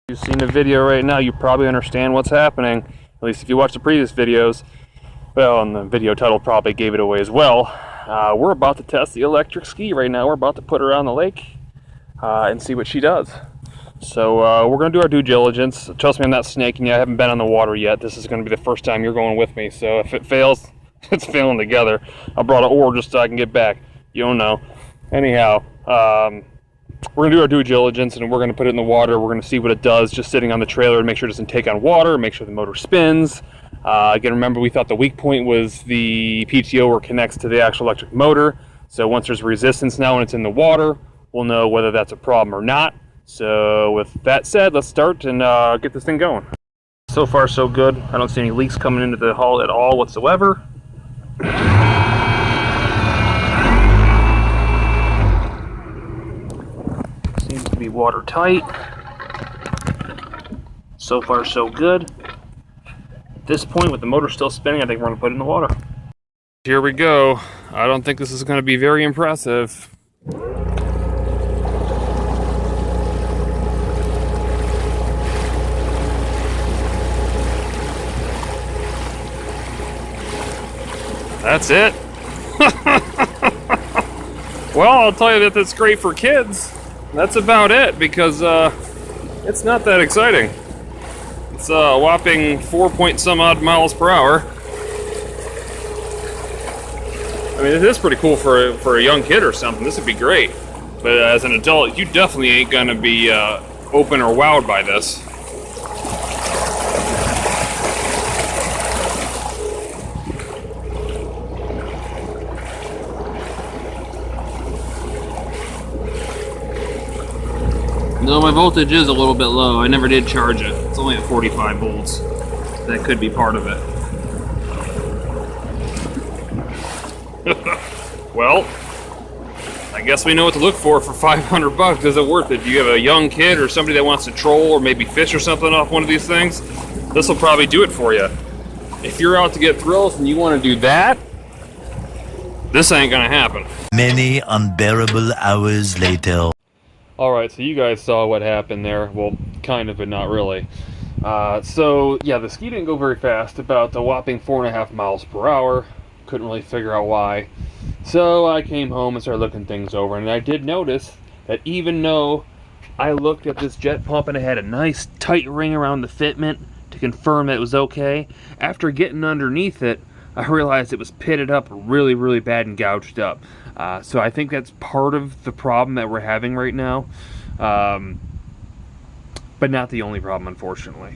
You've seen the video right now, you probably understand what's happening. At least if you watched the previous videos. Well, and the video title probably gave it away as well. We're about to test the electric ski right now. We're about to put her on the lake and see what she does. So we're going to do our due diligence. Trust me, I'm not snaking you. I haven't been on the water yet. This is going to be the first time you're going with me. So if it fails, it's failing together. I brought an oar just so I can get back. You don't know. Anyhow, we're going to do our due diligence and we're going to put it in the water. We're going to see what it does just sitting on the trailer and make sure it doesn't take on water, make sure the motor spins. Again, remember we thought the weak point was the PTO where it connects to the actual electric motor. So once there's resistance now when it's in the water, we'll know whether that's a problem or not. So with that said, let's start and get this thing going. So far so good. I don't see any leaks coming into the hull at all whatsoever. Seems to be watertight. So far so good. At this point, with the motor still spinning, I think we're going to put it in the water. Here we go. I don't think this is going to be very impressive. That's it. Well, I'll tell you that that's great for kids. That's about it, because it's not that exciting. It's a whopping 4-point-some odd miles per hour. I mean, it is pretty cool for a young kid or something. This would be great. But as an adult, you definitely ain't gonna be open or wowed by this. No, my voltage is a little bit low. I never did charge it. It's only at 45 volts. That could be part of it. Well, I guess we know what to look for 500 bucks. Is it worth it? If you have a young kid or somebody that wants to troll or maybe fish or something off one of these things, this will probably do it for you. If you're out to get thrills and you want to do that, this ain't gonna happen. Many unbearable hours later. Alright, so you guys saw what happened there. Well, kind of, but not really. So, yeah, the ski didn't go very fast, about a whopping 4.5 miles per hour. Couldn't really figure out why. So I came home and started looking things over, and I did notice that even though I looked at this jet pump and it had a nice tight ring around the fitment to confirm that it was okay, after getting underneath it, I realized it was pitted up really, really bad and gouged up. So I think that's part of the problem that we're having right now, but not the only problem, unfortunately.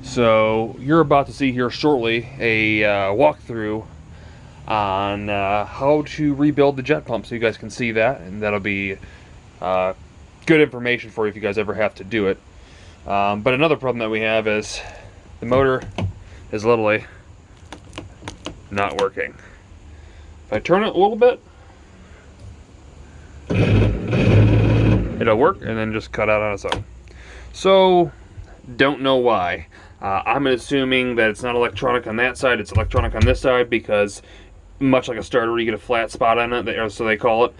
So you're about to see here shortly a walkthrough on how to rebuild the jet pump, so you guys can see that, and that'll be good information for you if you guys ever have to do it. But another problem that we have is the motor is literally not working. If I turn it a little bit, it'll work and then just cut out on its own. So, don't know why. I'm assuming that it's not electronic on that side, it's electronic on this side, because much like a starter, you get a flat spot on it, or so they call it,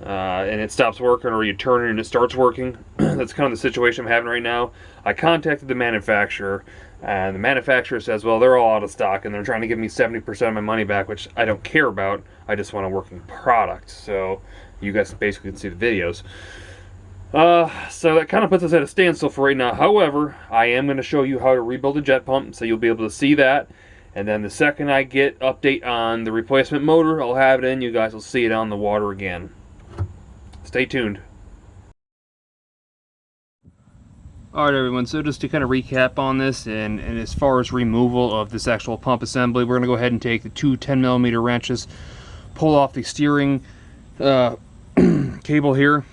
and it stops working, or you turn it and it starts working. That's kind of the situation I'm having right now. I contacted the manufacturer, and the manufacturer says, well, they're all out of stock, and they're trying to give me 70% of my money back, which I don't care about. I just want a working product, so you guys basically can see the videos. So that kind of puts us at a standstill for right now. However, I am going to show you how to rebuild a jet pump, so you'll be able to see that. And then the second I get update on the replacement motor, I'll have it in. You guys will see it on the water again. Stay tuned. Alright everyone, so just to kind of recap on this, and as far as removal of this actual pump assembly, we're going to go ahead and take the two 10mm wrenches, pull off the steering cable here,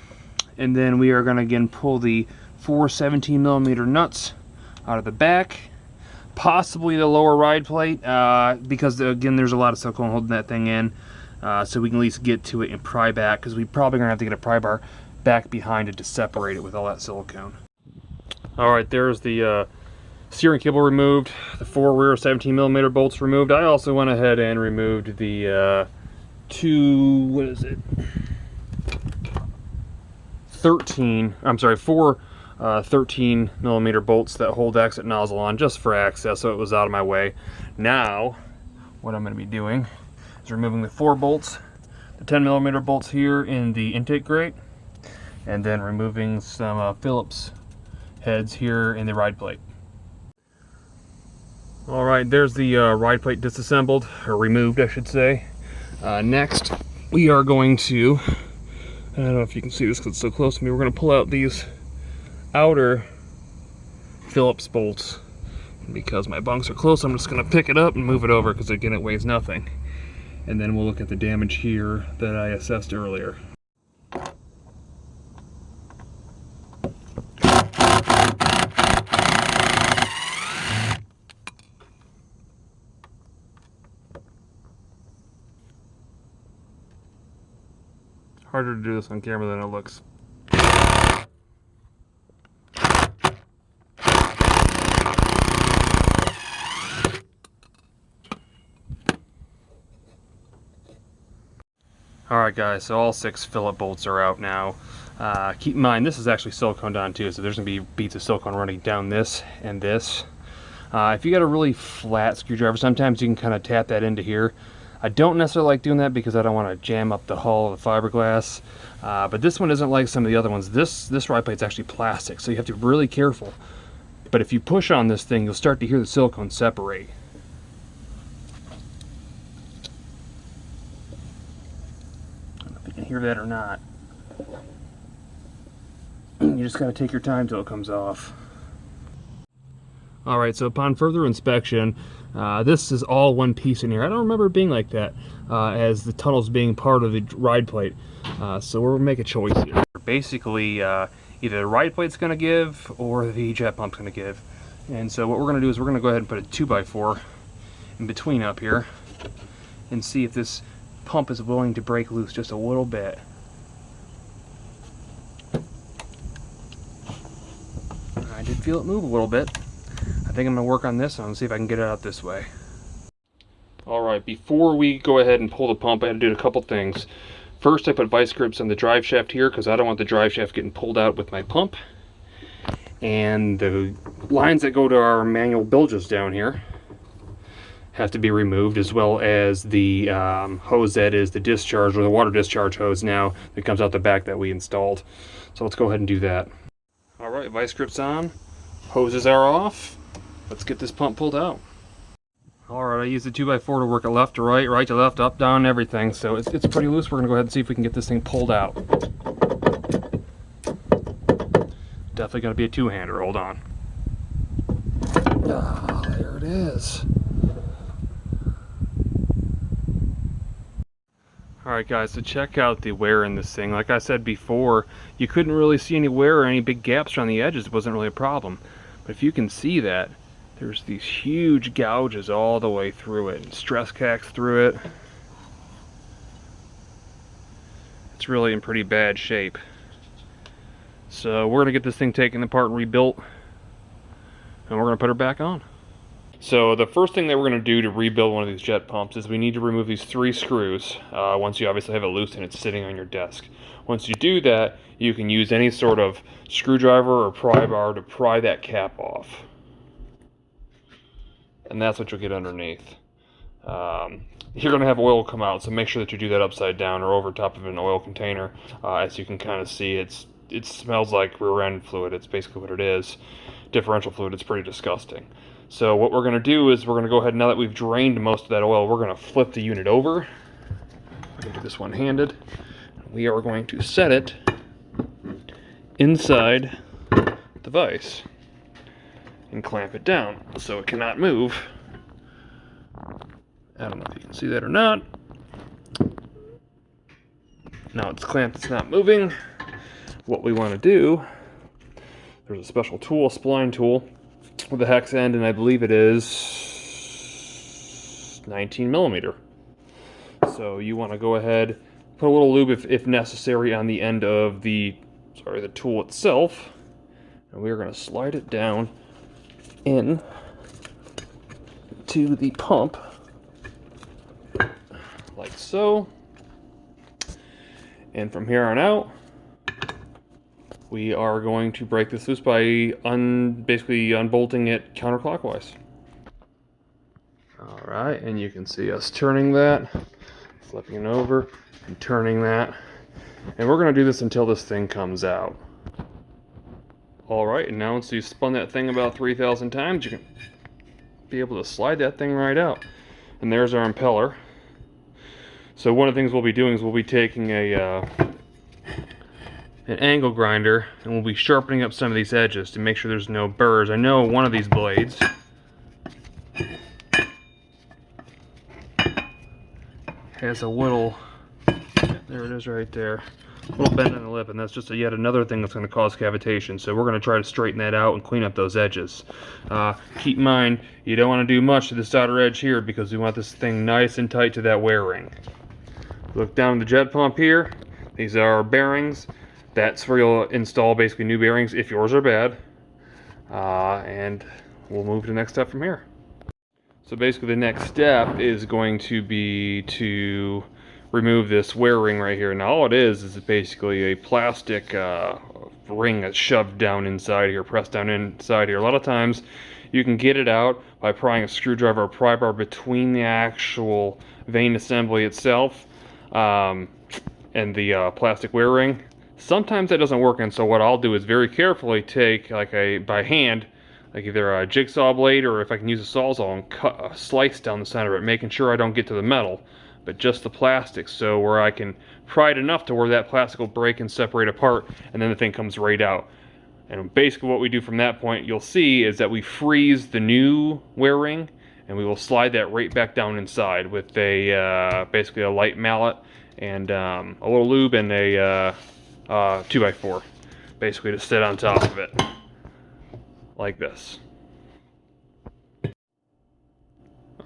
and then we are going to again pull the 4 17mm nuts out of the back, possibly the lower ride plate, because again there's a lot of silicone holding that thing in, so we can at least get to it and pry back, because we probably going to have to get a pry bar back behind it to separate it with all that silicone. Alright, there's the steering cable removed, the 4 rear 17mm bolts removed. I also went ahead and removed the four 13 millimeter bolts that hold exit nozzle on just for access, so it was out of my way. Now, what I'm going to be doing is removing the 4 bolts, the 10 millimeter bolts here in the intake grate, and then removing some Phillips heads here in the ride plate. Alright, there's the ride plate disassembled, or removed I should say. Next, we are going to, I don't know if you can see this because it's so close to me, we're going to pull out these outer Phillips bolts. Because my bunks are close, I'm just going to pick it up and move it over because again it weighs nothing. And then we'll look at the damage here that I assessed earlier. Harder to do this on camera than it looks. Alright guys, so all 6 Phillip bolts are out now. Keep in mind, this is actually silicone on too, so there's going to be beads of silicone running down this and this. If you got a really flat screwdriver, sometimes you can kind of tap that into here. I don't necessarily like doing that because I don't want to jam up the hull of the fiberglass. But this one isn't like some of the other ones. This ride plate's actually plastic, so you have to be really careful. But if you push on this thing, you'll start to hear the silicone separate. I don't know if you can hear that or not. You just gotta take your time till it comes off. Alright, so upon further inspection, this is all one piece in here. I don't remember it being like that, as the tunnels being part of the ride plate. So we'll make a choice here. Basically, either the ride plate's going to give, or the jet pump's going to give. And so what we're going to do is we're going to go ahead and put a 2x4 in between up here, and see if this pump is willing to break loose just a little bit. I did feel it move a little bit. I think I'm going to work on this one and see if I can get it out this way. Alright, before we go ahead and pull the pump, I had to do a couple things. First, I put vice grips on the drive shaft here because I don't want the drive shaft getting pulled out with my pump. And the lines that go to our manual bilges down here have to be removed, as well as the hose that is the discharge, or the water discharge hose now, that comes out the back that we installed. So let's go ahead and do that. Alright, vice grips on, hoses are off. Let's get this pump pulled out. Alright, I used the 2x4 to work it left to right, right to left, up, down, everything. So it's pretty loose. We're going to go ahead and see if we can get this thing pulled out. Definitely going to be a two-hander. Hold on. Ah, there it is. Alright guys, so check out the wear in this thing. Like I said before, you couldn't really see any wear or any big gaps around the edges. It wasn't really a problem. But if you can see that, there's these huge gouges all the way through it, and stress cacks through it. It's really in pretty bad shape. So we're gonna get this thing taken apart and rebuilt, and we're gonna put her back on. So the first thing that we're gonna do to rebuild one of these jet pumps is we need to remove these 3 screws once you obviously have it loose and it's sitting on your desk. Once you do that, you can use any sort of screwdriver or pry bar to pry that cap off. And that's what you'll get underneath. You're going to have oil come out, so make sure that you do that upside down or over top of an oil container. As you can kind of see, it smells like rear-end fluid. It's basically what it is. Differential fluid. It's pretty disgusting. So what we're going to do is we're going to go ahead, now that we've drained most of that oil, we're going to flip the unit over. I can do this one-handed. We are going to set it inside the vise and clamp it down so it cannot move. I don't know if you can see that or not. Now it's clamped, it's not moving. What we want to do, there's a special tool, a spline tool, with a hex end, and I believe it is 19 millimeter. So you want to go ahead, put a little lube if necessary on the end of the tool itself, and we're going to slide it down in to the pump like so, and from here on out we are going to break this loose by basically unbolting it counterclockwise. Alright, and you can see us turning that, flipping it over, and turning that. And we're going to do this until this thing comes out. Alright, and now once you've spun that thing about 3,000 times, you can be able to slide that thing right out. And there's our impeller. So one of the things we'll be doing is we'll be taking an angle grinder, and we'll be sharpening up some of these edges to make sure there's no burrs. I know one of these blades has a little, there it is right there, a little bend in the lip, and that's just yet another thing that's going to cause cavitation. So we're going to try to straighten that out and clean up those edges. Keep in mind, you don't want to do much to this outer edge here because we want this thing nice and tight to that wear ring. Look down the jet pump here. These are our bearings. That's where you'll install basically new bearings if yours are bad. And we'll move to the next step from here. So basically the next step is going to be to remove this wear ring right here. Now all it is basically a plastic ring that's shoved down inside here, pressed down inside here. A lot of times you can get it out by prying a screwdriver or pry bar between the actual vane assembly itself and the plastic wear ring. Sometimes that doesn't work, and so what I'll do is very carefully take, by hand, like either a jigsaw blade or if I can use a sawzall, and cut a slice down the center of it, making sure I don't get to the metal, but just the plastic, so where I can pry it enough to where that plastic will break and separate apart, and then the thing comes right out. And basically what we do from that point, you'll see, is that we freeze the new wear ring, and we will slide that right back down inside with a basically a light mallet and a little lube and a 2x4, basically to sit on top of it, like this.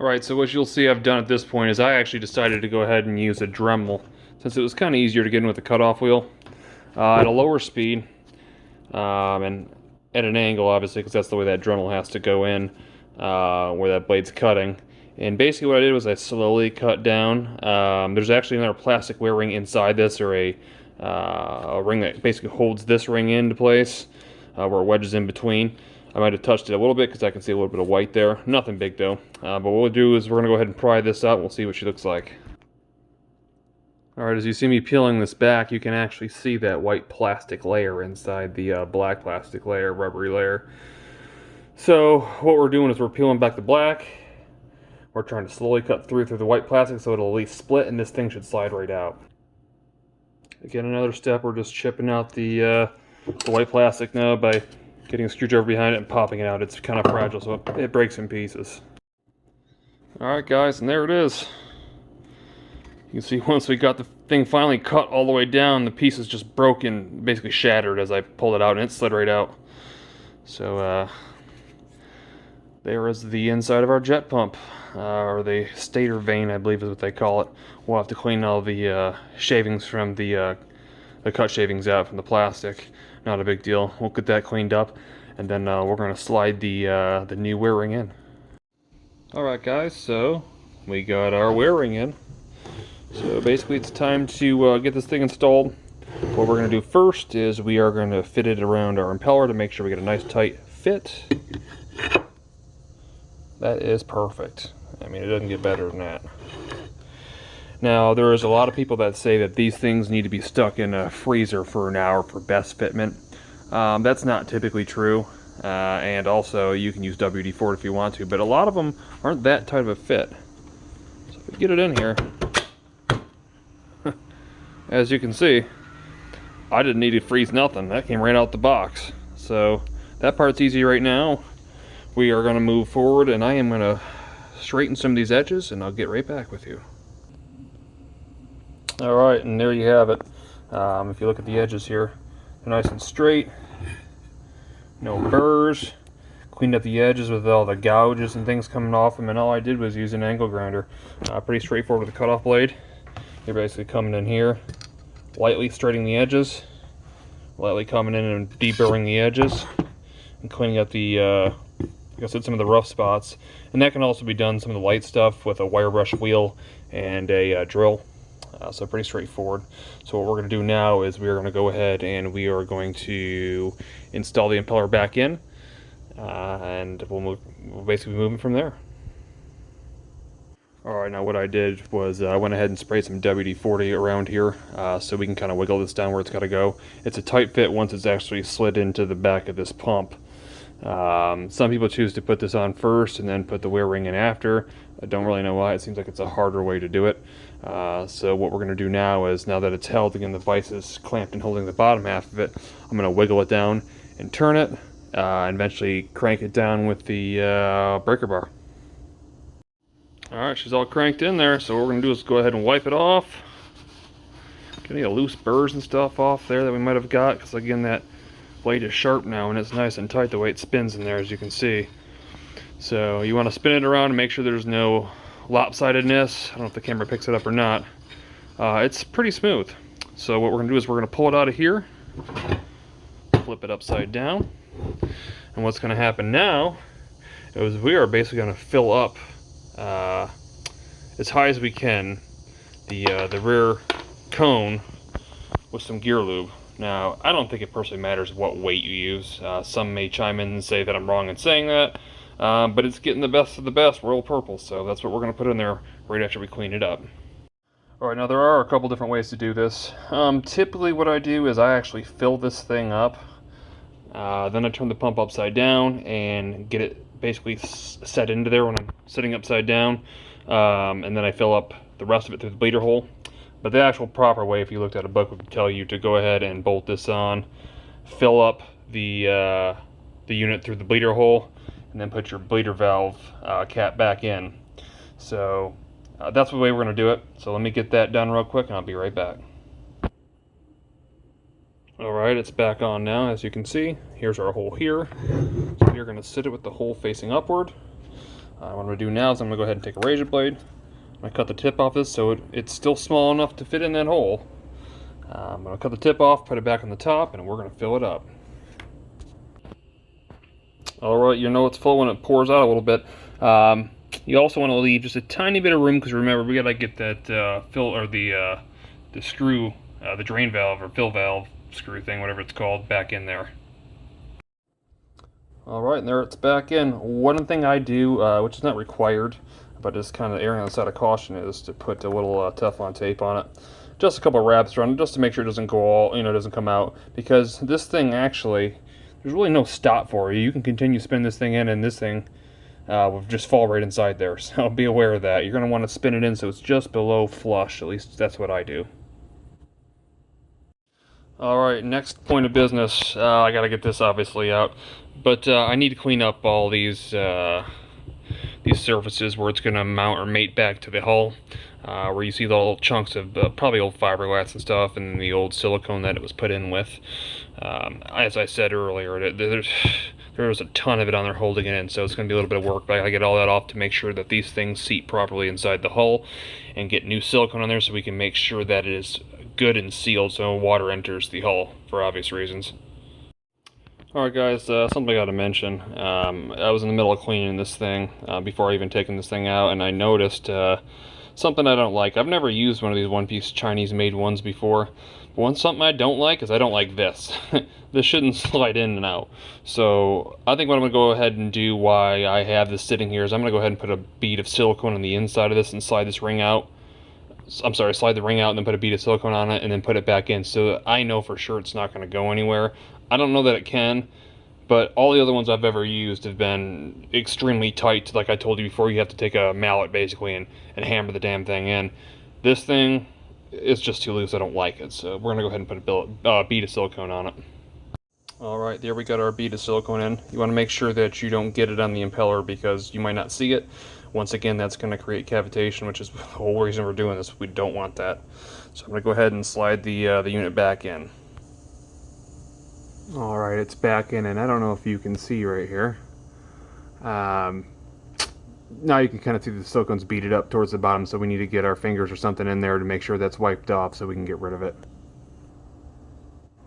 Alright, so what you'll see I've done at this point is I actually decided to go ahead and use a Dremel, since it was kind of easier to get in with the cutoff wheel, at a lower speed, and at an angle, obviously, because that's the way that Dremel has to go in, where that blade's cutting. And basically what I did was I slowly cut down. There's actually another plastic wear ring inside this, or a ring that basically holds this ring into place, where it wedges in between. I might have touched it a little bit because I can see a little bit of white there. Nothing big though. But what we'll do is we're going to go ahead and pry this out and we'll see what she looks like. Alright, as you see me peeling this back, you can actually see that white plastic layer inside the black plastic layer, rubbery layer. So what we're doing is we're peeling back the black. We're trying to slowly cut through the white plastic so it'll at least split, and this thing should slide right out. Again, another step, we're just chipping out the white plastic now by getting a screwdriver behind it and popping it out. It's kind of fragile, so it breaks in pieces. Alright guys, and there it is. You can see once we got the thing finally cut all the way down, the piece is just broken, basically shattered as I pulled it out, and it slid right out. So, there is the inside of our jet pump, or the stator vane, I believe is what they call it. We'll have to clean all the shavings from the cut shavings out from the plastic. Not a big deal. We'll get that cleaned up, and then we're going to slide the new wear ring in. Alright guys, so we got our wear ring in. So basically it's time to get this thing installed. What we're going to do first is we are going to fit it around our impeller to make sure we get a nice tight fit. That is perfect. I mean, it doesn't get better than that. Now, there is a lot of people that say that these things need to be stuck in a freezer for an hour for best fitment. That's not typically true. And also, you can use WD-40 if you want to, but a lot of them aren't that tight of a fit. So if we get it in here, as you can see, I didn't need to freeze nothing. That came right out the box. So that part's easy right now. We are going to move forward, and I am going to straighten some of these edges, and I'll get right back with you. Alright, and there you have it. If you look at the edges here, they're nice and straight. No burrs. Cleaned up the edges with all the gouges and things coming off them, and all I did was use an angle grinder. Pretty straightforward with the cutoff blade. You're basically coming in here, lightly straightening the edges, lightly coming in and deburring the edges, and cleaning up the, like I said, some of the rough spots. And that can also be done, some of the light stuff, with a wire brush wheel and a drill. So pretty straightforward. So what we're going to do now is we are going to go ahead and we are going to install the impeller back in, and we'll basically be moving from there. Alright, now what I did was I went ahead and sprayed some WD-40 around here, so we can kind of wiggle this down where it's got to go. It's a tight fit once it's actually slid into the back of this pump. Some people choose to put this on first and then put the wear ring in after. I don't really know why. It seems like it's a harder way to do it. So what we're going to do now is, now that it's held, again the vise is clamped and holding the bottom half of it, I'm going to wiggle it down and turn it, and eventually crank it down with the breaker bar. Alright, she's all cranked in there, so what we're going to do is go ahead and wipe it off. Get any loose burrs and stuff off there that we might have got, because again that blade is sharp now and it's nice and tight the way it spins in there, as you can see. So you want to spin it around and make sure there's no lopsidedness. I don't know if the camera picks it up or not. It's pretty smooth. So what we're going to do is we're going to pull it out of here, flip it upside down, and what's going to happen now is we are basically going to fill up as high as we can the rear cone with some gear lube. Now, I don't think it personally matters what weight you use. Some may chime in and say that I'm wrong in saying that, but it's getting the best of the best, Royal Purple, so that's what we're going to put in there right after we clean it up. Alright, now there are a couple different ways to do this. Typically what I do is I actually fill this thing up, then I turn the pump upside down and get it basically set into there when I'm sitting upside down, and then I fill up the rest of it through the bleeder hole. But the actual proper way, if you looked at a book, would tell you to go ahead and bolt this on, fill up the unit through the bleeder hole, and then put your bleeder valve cap back in. So that's the way we're going to do it. So let me get that done real quick and I'll be right back. Alright, it's back on now, as you can see. Here's our hole here. So we're going to sit it with the hole facing upward. What I'm going to do now is I'm going to go ahead and take a razor blade. I cut the tip off this so it's still small enough to fit in that hole. I'm going to cut the tip off, put it back on the top, and we're going to fill it up. Alright, you know it's full when it pours out a little bit. You also want to leave just a tiny bit of room, because remember, we got to get that the screw, the drain valve or fill valve screw thing, whatever it's called, back in there. Alright, and there it's back in. One thing I do, which is not required, but is kind of erring on the side of caution, is to put a little Teflon tape on it. Just a couple of wraps around it, just to make sure it doesn't go all, doesn't come out. Because this thing actually, there's really no stop for you. You can continue spinning this thing in, and this thing will just fall right inside there. So be aware of that. You're going to want to spin it in so it's just below flush. At least that's what I do. Alright, next point of business. I got to get this obviously out. But I need to clean up all these surfaces where it's going to mount or mate back to the hull, where you see the little chunks of probably old fiberglass and stuff, and the old silicone that it was put in with. As I said earlier, there's a ton of it on there holding it in, so it's going to be a little bit of work, but I got to get all that off to make sure that these things seat properly inside the hull, and get new silicone on there so we can make sure that it is good and sealed so no water enters the hull, for obvious reasons. Alright guys, something I gotta mention. I was in the middle of cleaning this thing before I even taken this thing out, and I noticed something I don't like. I've never used one of these one-piece Chinese-made ones before. But something I don't like is I don't like this. This shouldn't slide in and out. So I think what I'm going to go ahead and do while I have this sitting here is I'm going to go ahead and put a bead of silicone on the inside of this and slide this ring out. I'm sorry, slide the ring out and then put a bead of silicone on it and then put it back in, so that I know for sure it's not going to go anywhere. I don't know that it can, but all the other ones I've ever used have been extremely tight. Like I told you before, you have to take a mallet basically and hammer the damn thing in. This thing is just too loose. I don't like it, so we're going to go ahead and put a bead of silicone on it. Alright, there we got our bead of silicone in. You want to make sure that you don't get it on the impeller because you might not see it. Once again, that's going to create cavitation, which is the whole reason we're doing this. We don't want that. So I'm going to go ahead and slide the unit back in. Alright, it's back in, and I don't know if you can see right here. Now you can kind of see the silicone's beaded up towards the bottom, so we need to get our fingers or something in there to make sure that's wiped off so we can get rid of it.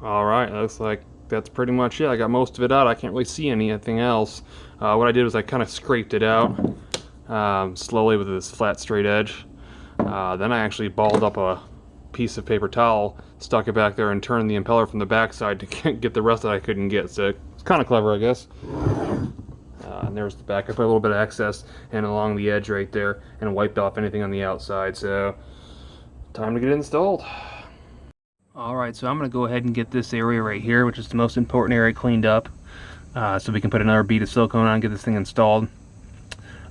Alright, looks like that's pretty much it. I got most of it out. I can't really see anything else. What I did was I kind of scraped it out slowly with this flat straight edge. Then I actually balled up piece of paper towel, stuck it back there, and turned the impeller from the backside to get the rest that I couldn't get. So it's kind of clever, I guess. And there's the back. I put a little bit of excess and along the edge right there, and wiped off anything on the outside. So time to get it installed. Alright, so I'm going to go ahead and get this area right here, which is the most important area, cleaned up, so we can put another bead of silicone on and get this thing installed.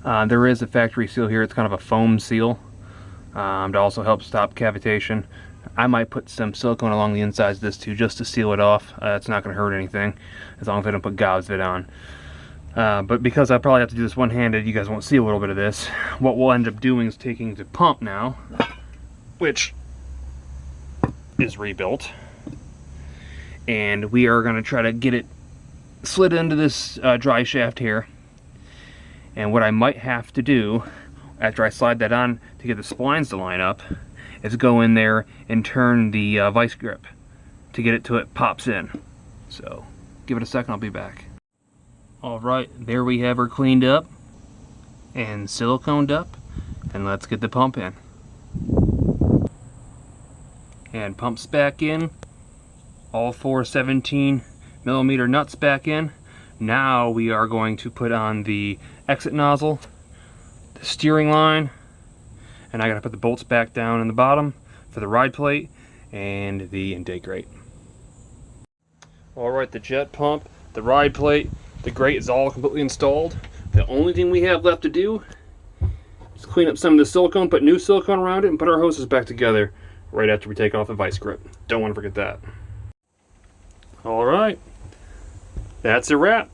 There is a factory seal here. It's kind of a foam seal to also help stop cavitation. I might put some silicone along the insides of this too, just to seal it off. It's not going to hurt anything as long as I don't put Gauze-Vit on. But because I probably have to do this one-handed, you guys won't see a little bit of this. What we'll end up doing is taking the pump now, which is rebuilt, and we are going to try to get it slid into this dry shaft here. And what I might have to do after I slide that on to get the splines to line up is go in there and turn the vice grip to get it till it pops in. So give it a second, I'll be back. Alright, there we have her cleaned up and siliconed up, and let's get the pump in. And pumps back in, all 4 17mm nuts back in. Now we are going to put on the exit nozzle, the steering line, and I gotta put the bolts back down in the bottom for the ride plate and the intake grate. Alright, the jet pump, the ride plate, the grate is all completely installed. The only thing we have left to do is clean up some of the silicone, put new silicone around it, and put our hoses back together right after we take off the vice grip. Don't want to forget that. Alright, that's a wrap.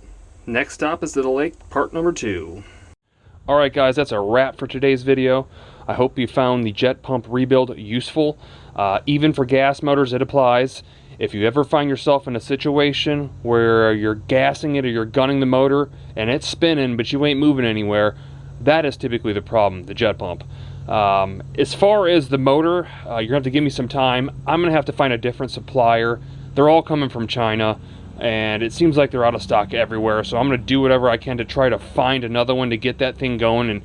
Next stop is to the lake, part number 2. Alright guys, that's a wrap for today's video. I hope you found the jet pump rebuild useful. Even for gas motors, it applies. If you ever find yourself in a situation where you're gassing it or you're gunning the motor and it's spinning but you ain't moving anywhere, that is typically the problem, the jet pump. As far as the motor, you're going to have to give me some time. I'm going to have to find a different supplier. They're all coming from China, and it seems like they're out of stock everywhere, so I'm going to do whatever I can to try to find another one to get that thing going and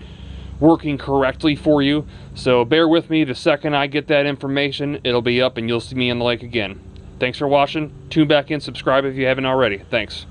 working correctly for you. So bear with me. The second I get that information, it'll be up and you'll see me in the lake again. Thanks for watching. Tune back in, subscribe if you haven't already. Thanks.